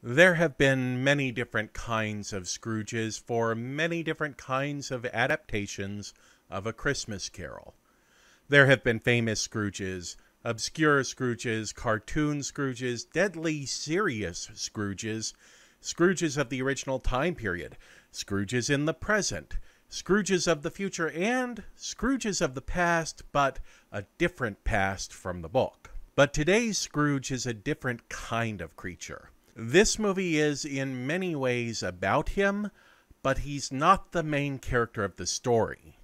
There have been many different kinds of Scrooges for many different kinds of adaptations of A Christmas Carol. There have been famous Scrooges, obscure Scrooges, cartoon Scrooges, deadly serious Scrooges, Scrooges of the original time period, Scrooges in the present, Scrooges of the future, and Scrooges of the past, but a different past from the book. But today's Scrooge is a different kind of creature. This movie is in many ways about him, but he's not the main character of the story.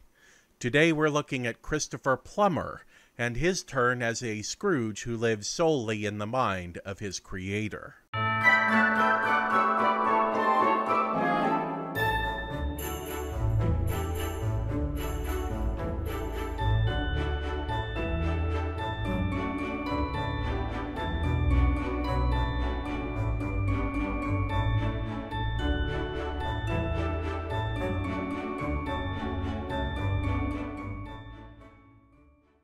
Today we're looking at Christopher Plummer and his turn as a Scrooge who lives solely in the mind of his creator.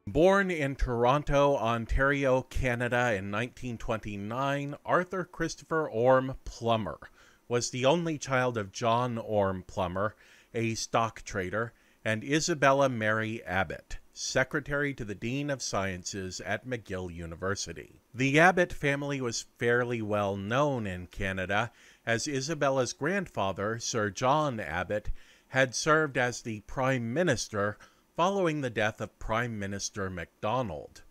Born in Toronto, Ontario, Canada in 1929, Arthur Christopher Orme Plummer was the only child of John Orme Plummer, a stock trader, and Isabella Mary Abbott, secretary to the Dean of Sciences at McGill University. The Abbott family was fairly well known in Canada, as Isabella's grandfather, Sir John Abbott, had served as the Prime Minister following the death of Prime Minister MacDonald.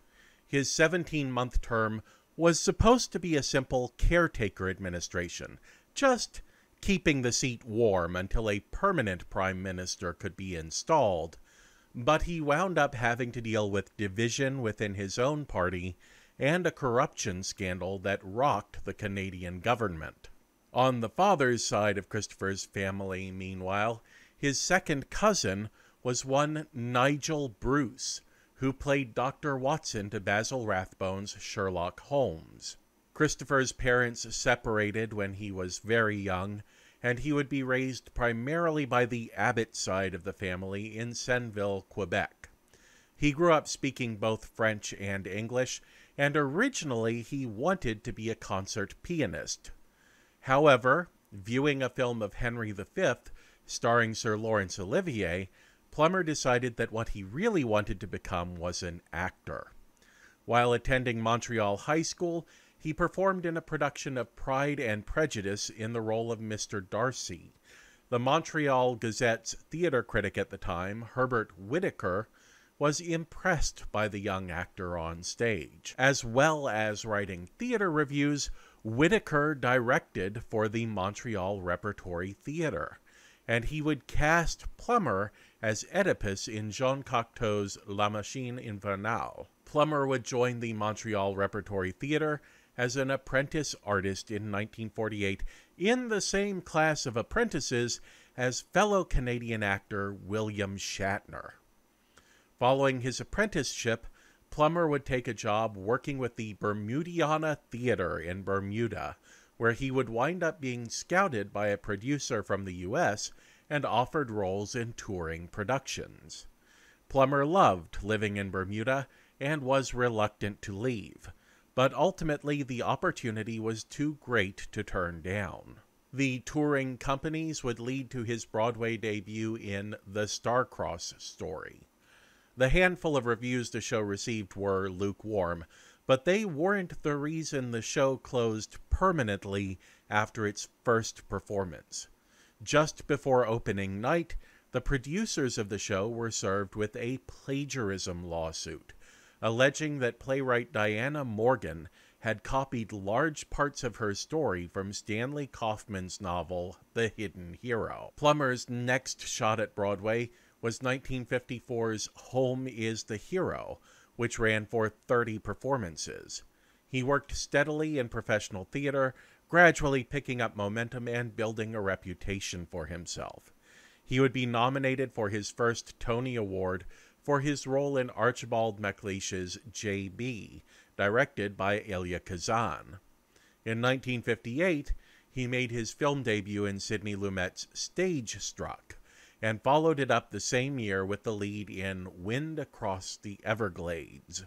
His 17-month term was supposed to be a simple caretaker administration, just keeping the seat warm until a permanent Prime Minister could be installed, but he wound up having to deal with division within his own party and a corruption scandal that rocked the Canadian government. On the father's side of Christopher's family, meanwhile, his second cousin was one Nigel Bruce, who played Dr. Watson to Basil Rathbone's Sherlock Holmes. Christopher's parents separated when he was very young, and he would be raised primarily by the Abbott side of the family in Senneville, Quebec. He grew up speaking both French and English, and originally he wanted to be a concert pianist. However, viewing a film of Henry V, starring Sir Laurence Olivier, Plummer decided that what he really wanted to become was an actor. While attending Montreal High School, he performed in a production of Pride and Prejudice in the role of Mr. Darcy. The Montreal Gazette's theater critic at the time, Herbert Whittaker, was impressed by the young actor on stage. As well as writing theater reviews, Whittaker directed for the Montreal Repertory Theater, and he would cast Plummer as Oedipus in Jean Cocteau's La Machine Infernale. Plummer would join the Montreal Repertory Theater as an apprentice artist in 1948 in the same class of apprentices as fellow Canadian actor William Shatner. Following his apprenticeship, Plummer would take a job working with the Bermudiana Theater in Bermuda, where he would wind up being scouted by a producer from the U.S. and offered roles in touring productions. Plummer loved living in Bermuda and was reluctant to leave, but ultimately the opportunity was too great to turn down. The touring companies would lead to his Broadway debut in The Star-Crossed Story. The handful of reviews the show received were lukewarm, but they weren't the reason the show closed permanently after its first performance. Just before opening night, the producers of the show were served with a plagiarism lawsuit, alleging that playwright Diana Morgan had copied large parts of her story from Stanley Kaufman's novel The Hidden Hero. Plummer's next shot at Broadway was 1954's Home is the Hero, which ran for 30 performances. He worked steadily in professional theater, gradually picking up momentum and building a reputation for himself. He would be nominated for his first Tony Award for his role in Archibald MacLeish's J.B., directed by Elia Kazan. In 1958, he made his film debut in Sidney Lumet's Stage Struck, and followed it up the same year with the lead in Wind Across the Everglades.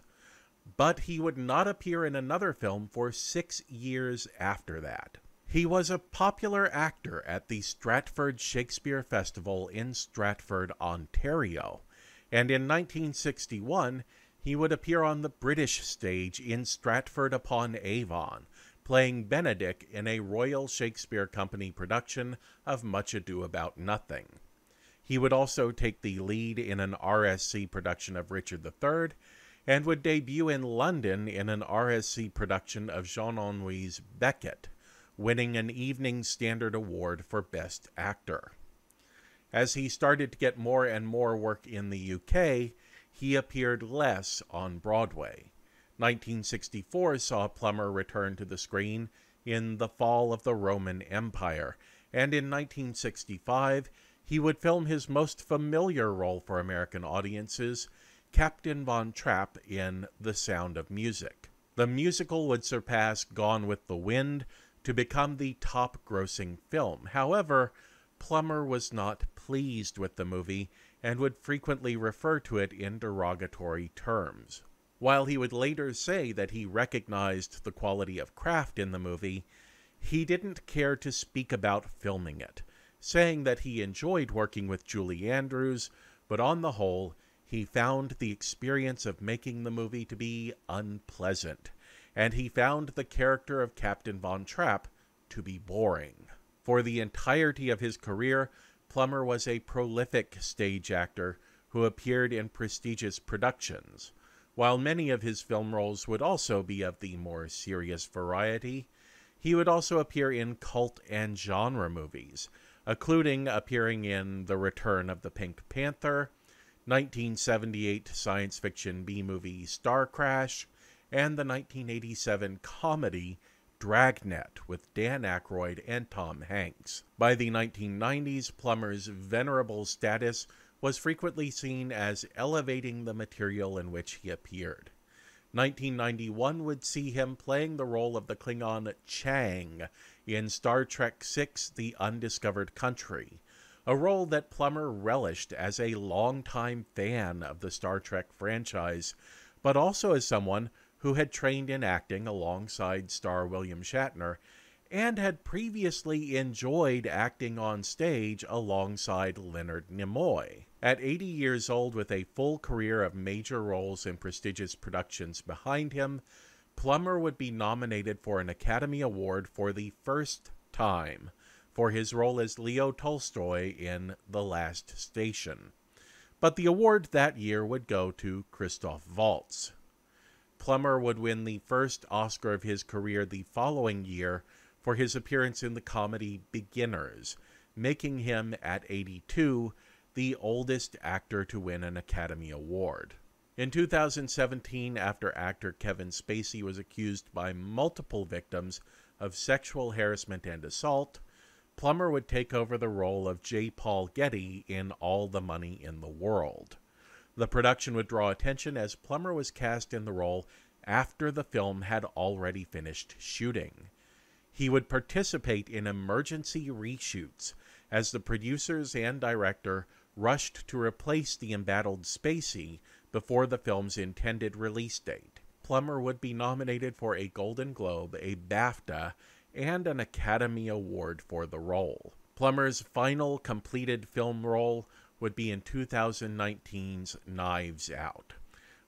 But he would not appear in another film for 6 years after that. He was a popular actor at the Stratford Shakespeare Festival in Stratford, Ontario, and in 1961 he would appear on the British stage in Stratford-upon-Avon, playing Benedick in a Royal Shakespeare Company production of Much Ado About Nothing. He would also take the lead in an RSC production of Richard III, and would debut in London in an RSC production of Jean-Henri's Beckett, winning an Evening Standard Award for Best Actor. As he started to get more and more work in the UK, he appeared less on Broadway. 1964 saw Plummer return to the screen in The Fall of the Roman Empire, and in 1965 he would film his most familiar role for American audiences, Captain Von Trapp in The Sound of Music. The musical would surpass Gone with the Wind to become the top-grossing film. However, Plummer was not pleased with the movie and would frequently refer to it in derogatory terms. While he would later say that he recognized the quality of craft in the movie, he didn't care to speak about filming it, saying that he enjoyed working with Julie Andrews, but on the whole, he found the experience of making the movie to be unpleasant, and he found the character of Captain Von Trapp to be boring. For the entirety of his career, Plummer was a prolific stage actor who appeared in prestigious productions. While many of his film roles would also be of the more serious variety, he would also appear in cult and genre movies, including appearing in The Return of the Pink Panther, 1978 science fiction B-movie Star Crash, and the 1987 comedy Dragnet with Dan Aykroyd and Tom Hanks. By the 1990s, Plummer's venerable status was frequently seen as elevating the material in which he appeared. 1991 would see him playing the role of the Klingon Chang in Star Trek VI: The Undiscovered Country, a role that Plummer relished as a longtime fan of the Star Trek franchise, but also as someone who had trained in acting alongside star William Shatner and had previously enjoyed acting on stage alongside Leonard Nimoy. At 80 years old, with a full career of major roles in prestigious productions behind him, Plummer would be nominated for an Academy Award for the first time for his role as Leo Tolstoy in The Last Station. But the award that year would go to Christoph Waltz. Plummer would win the first Oscar of his career the following year for his appearance in the comedy Beginners, making him, at 82, the oldest actor to win an Academy Award. In 2017, after actor Kevin Spacey was accused by multiple victims of sexual harassment and assault, Plummer would take over the role of J. Paul Getty in All the Money in the World. The production would draw attention as Plummer was cast in the role after the film had already finished shooting. He would participate in emergency reshoots as the producers and director rushed to replace the embattled Spacey before the film's intended release date. Plummer would be nominated for a Golden Globe, a BAFTA, and an Academy Award for the role. Plummer's final completed film role would be in 2019's Knives Out.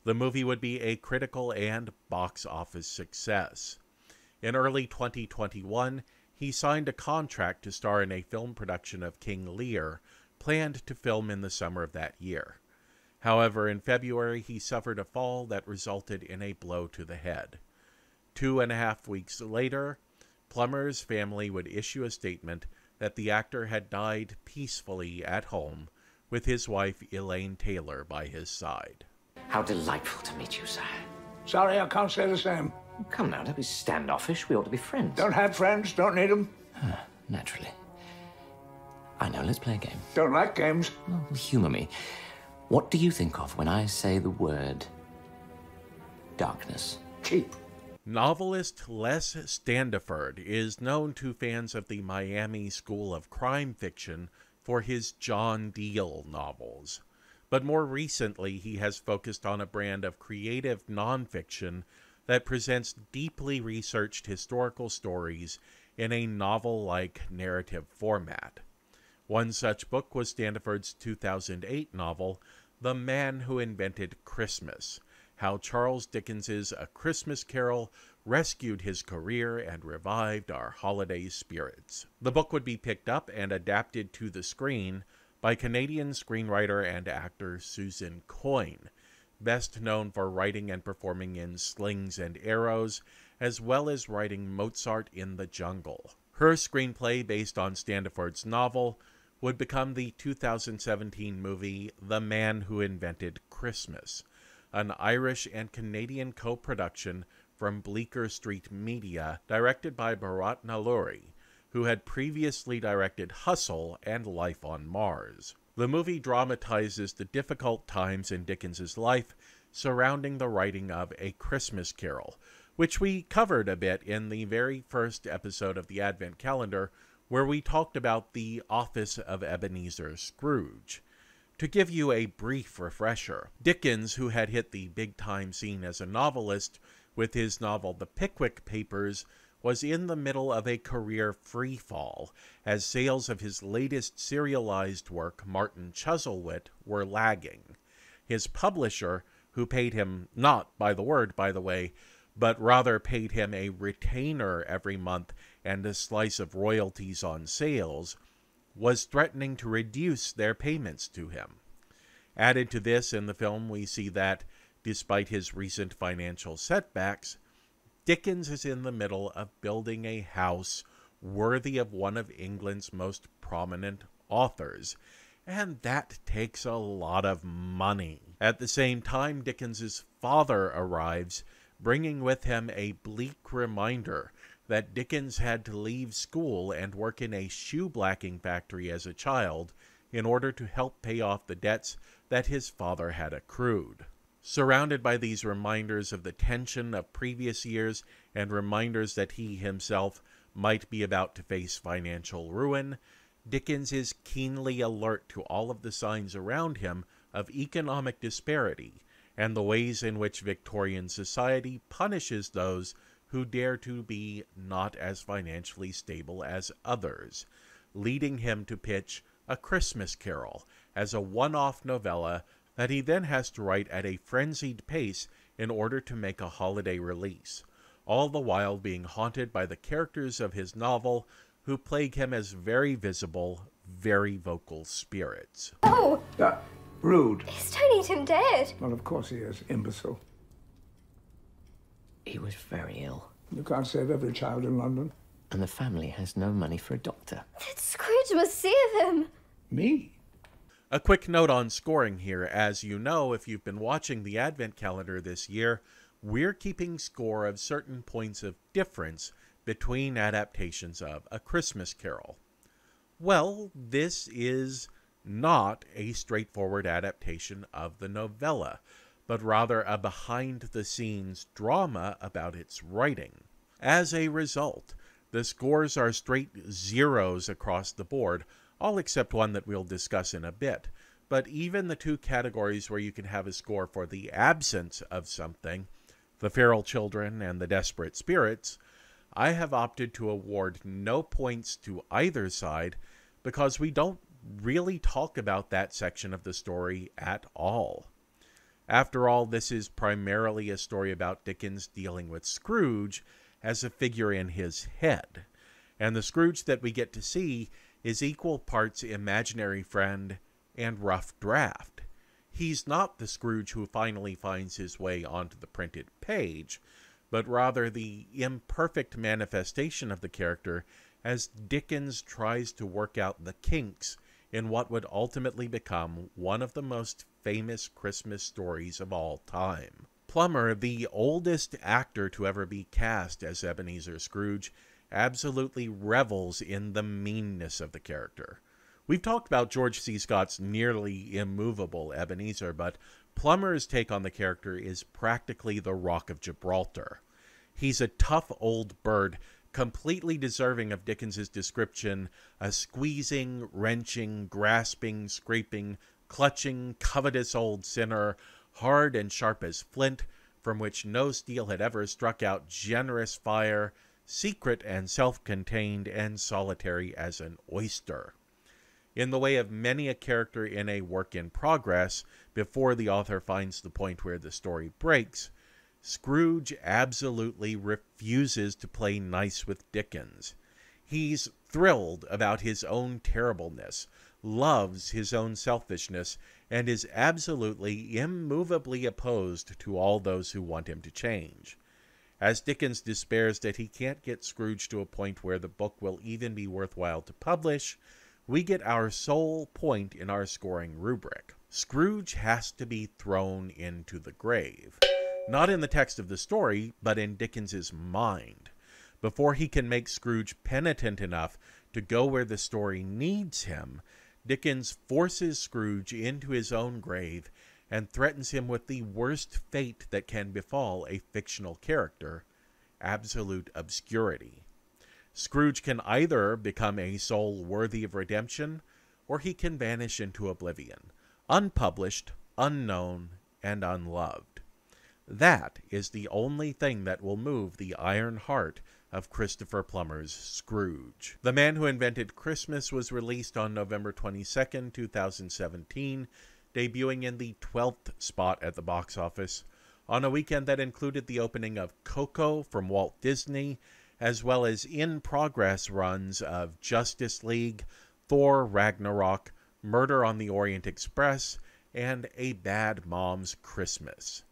The movie would be a critical and box office success. In early 2021, he signed a contract to star in a film production of King Lear, planned to film in the summer of that year. However, in February, he suffered a fall that resulted in a blow to the head. 2.5 weeks later, Plummer's family would issue a statement that the actor had died peacefully at home with his wife Elaine Taylor by his side. How delightful to meet you, sir. Sorry, I can't say the same. Come now, don't be standoffish. We ought to be friends. Don't have friends, don't need them. Naturally. I know, let's play a game. Don't like games. Well, humor me. What do you think of when I say the word darkness? Cheap. Novelist Les Standiford is known to fans of the Miami School of Crime Fiction for his John Deel novels. But more recently, he has focused on a brand of creative nonfiction that presents deeply researched historical stories in a novel-like narrative format. One such book was Standiford's 2008 novel, The Man Who Invented Christmas, how Charles Dickens's A Christmas Carol rescued his career and revived our holiday spirits. The book would be picked up and adapted to the screen by Canadian screenwriter and actor Susan Coyne, best known for writing and performing in Slings and Arrows, as well as writing Mozart in the Jungle. Her screenplay, based on Standiford's novel, would become the 2017 movie The Man Who Invented Christmas, an Irish and Canadian co-production from Bleecker Street Media, directed by Bharat Nalluri, who had previously directed Hustle and Life on Mars. The movie dramatizes the difficult times in Dickens's life surrounding the writing of A Christmas Carol, which we covered a bit in the very first episode of the Advent Calendar, where we talked about the office of Ebenezer Scrooge. To give you a brief refresher, Dickens, who had hit the big-time scene as a novelist with his novel The Pickwick Papers, was in the middle of a career freefall, as sales of his latest serialized work, Martin Chuzzlewit, were lagging. His publisher, who paid him not by the word, by the way, but rather paid him a retainer every month and a slice of royalties on sales, was threatening to reduce their payments to him. Added to this, in the film, we see that, despite his recent financial setbacks, Dickens is in the middle of building a house worthy of one of England's most prominent authors, and that takes a lot of money. At the same time, Dickens's father arrives, bringing with him a bleak reminder that Dickens had to leave school and work in a shoe-blacking factory as a child in order to help pay off the debts that his father had accrued. Surrounded by these reminders of the tension of previous years and reminders that he himself might be about to face financial ruin, Dickens is keenly alert to all of the signs around him of economic disparity and the ways in which Victorian society punishes those who dare to be not as financially stable as others, leading him to pitch A Christmas Carol as a one-off novella that he then has to write at a frenzied pace in order to make a holiday release, all the while being haunted by the characters of his novel who plague him as very visible, very vocal spirits. Oh! Rude. Is Tony Tim dead? Well, of course he is, imbecile. He was very ill, You can't save every child in London. and the family has no money for a doctor. Then Scrooge must save him. Me? A quick note on scoring here. As you know, if you've been watching the Advent Calendar this year, we're keeping score of certain points of difference between adaptations of A Christmas Carol. Well, this is not a straightforward adaptation of the novella, but rather a behind-the-scenes drama about its writing. As a result, the scores are straight zeros across the board, all except one that we'll discuss in a bit. But even the two categories where you can have a score for the absence of something, the feral children and the desperate spirits, I have opted to award no points to either side because we don't really talk about that section of the story at all. After all, this is primarily a story about Dickens dealing with Scrooge as a figure in his head, and the Scrooge that we get to see is equal parts imaginary friend and rough draft. He's not the Scrooge who finally finds his way onto the printed page, but rather the imperfect manifestation of the character as Dickens tries to work out the kinks in what would ultimately become one of the most famous Christmas stories of all time. Plummer, the oldest actor to ever be cast as Ebenezer Scrooge, absolutely revels in the meanness of the character. We've talked about George C. Scott's nearly immovable Ebenezer, but Plummer's take on the character is practically the Rock of Gibraltar. He's a tough old bird, completely deserving of Dickens's description, a squeezing, wrenching, grasping, scraping, clutching, covetous old sinner, hard and sharp as flint, from which no steel had ever struck out generous fire, secret and self-contained and solitary as an oyster. In the way of many a character in a work in progress, before the author finds the point where the story breaks, Scrooge absolutely refuses to play nice with Dickens. He's thrilled about his own terribleness, loves his own selfishness, and is absolutely immovably opposed to all those who want him to change. As Dickens despairs that he can't get Scrooge to a point where the book will even be worthwhile to publish, we get our sole point in our scoring rubric. Scrooge has to be thrown into the grave. Not in the text of the story, but in Dickens's mind. Before he can make Scrooge penitent enough to go where the story needs him, Dickens forces Scrooge into his own grave and threatens him with the worst fate that can befall a fictional character: absolute obscurity. Scrooge can either become a soul worthy of redemption, or he can vanish into oblivion, unpublished, unknown, and unloved. That is the only thing that will move the iron heart of Christopher Plummer's Scrooge. The Man Who Invented Christmas was released on November 22nd, 2017, debuting in the 12th spot at the box office, on a weekend that included the opening of Coco from Walt Disney, as well as in-progress runs of Justice League, Thor Ragnarok, Murder on the Orient Express, and A Bad Mom's Christmas.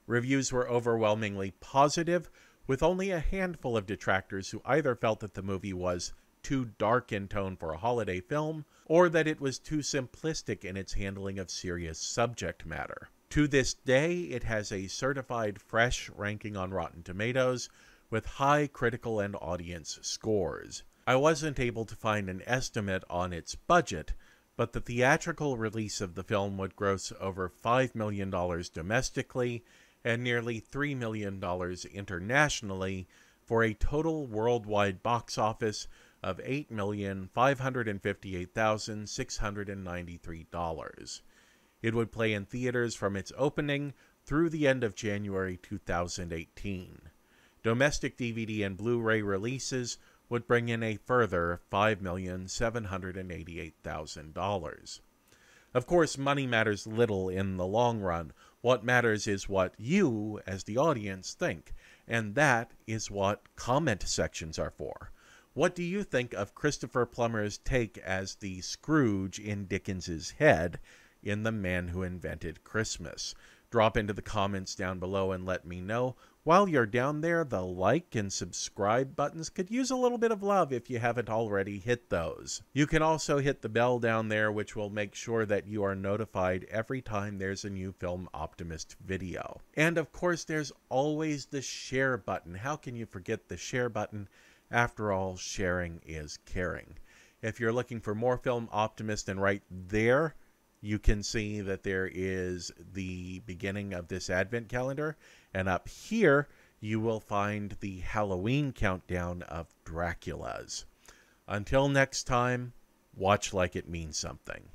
Reviews were overwhelmingly positive, with only a handful of detractors who either felt that the movie was too dark in tone for a holiday film, or that it was too simplistic in its handling of serious subject matter. To this day, it has a certified fresh ranking on Rotten Tomatoes, with high critical and audience scores. I wasn't able to find an estimate on its budget, but the theatrical release of the film would gross over $5 million domestically and nearly $3 million internationally, for a total worldwide box office of $8,558,693. It would play in theaters from its opening through the end of January 2018. Domestic DVD and Blu-ray releases would bring in a further $5,788,000. Of course, money matters little in the long run. What matters is what you, as the audience, think, and that is what comment sections are for. What do you think of Christopher Plummer's take as the Scrooge in Dickens's head in The Man Who Invented Christmas? Drop into the comments down below and let me know. While you're down there, the like and subscribe buttons could use a little bit of love if you haven't already hit those. You can also hit the bell down there, which will make sure that you are notified every time there's a new Film Optimist video. And of course, there's always the share button. How can you forget the share button? After all, sharing is caring. If you're looking for more Film Optimist, and right there, you can see that there is the beginning of this advent calendar, and up here you will find the Halloween countdown of Dracula's. Until next time, watch like it means something.